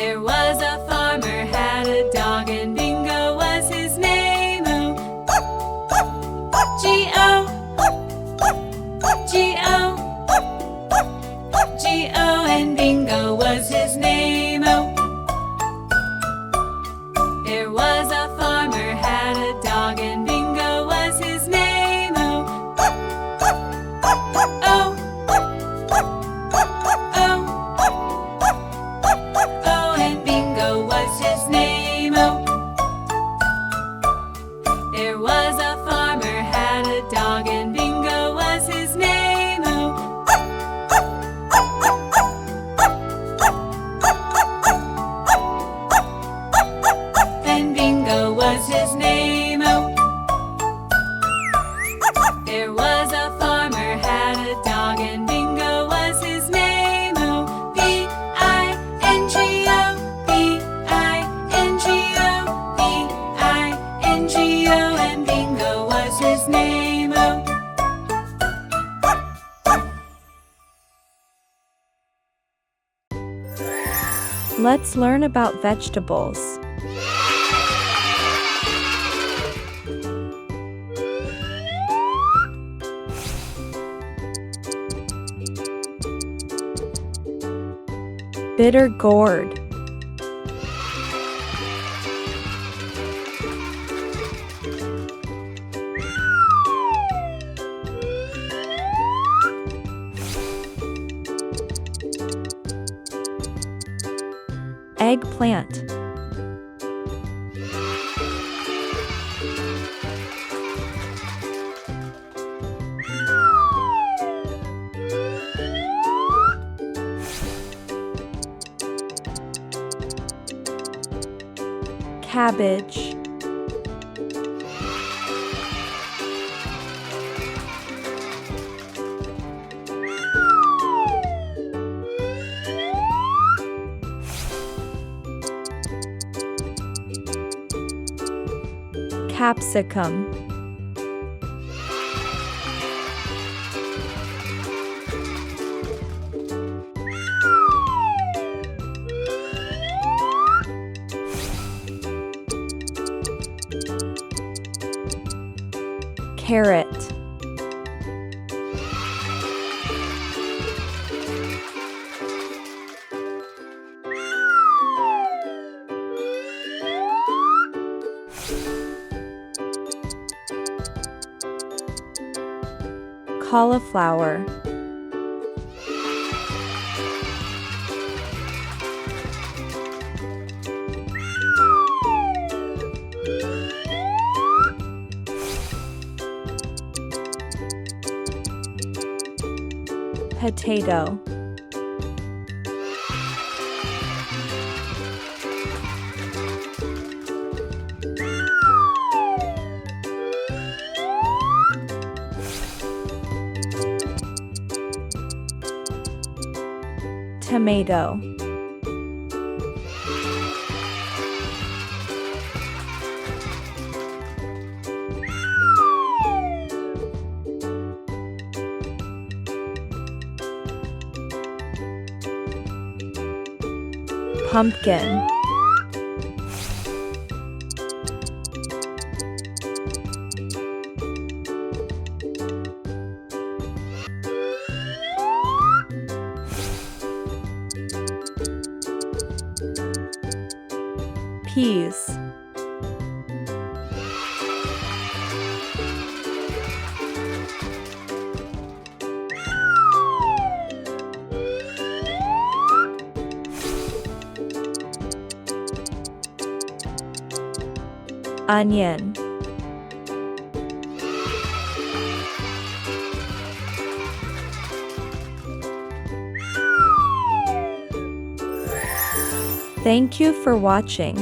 There was a farmer had a dog, and Bingo was his name. Oh, G-O, G-O, G-O, and Bingo was his name. Oh, there was a farmer had a dog, and Bingo was his name. Oh, oh, oh, oh, and Bingo was his name. Oh, there was a farmer had a dog, and Bingo was his name. Oh, and Bingo was his name. Oh, there was a farmer had a dog, and Bingo was his name. Oh, B-I-N-G-O, B-I-N-G-O, B-I-N-G-O, and Bingo was his name. Oh. Let's learn about vegetables. Bitter gourd, eggplant, cabbage, capsicum, carrot, cauliflower, potato, tomato, pumpkin, peas, onion, thank you for watching.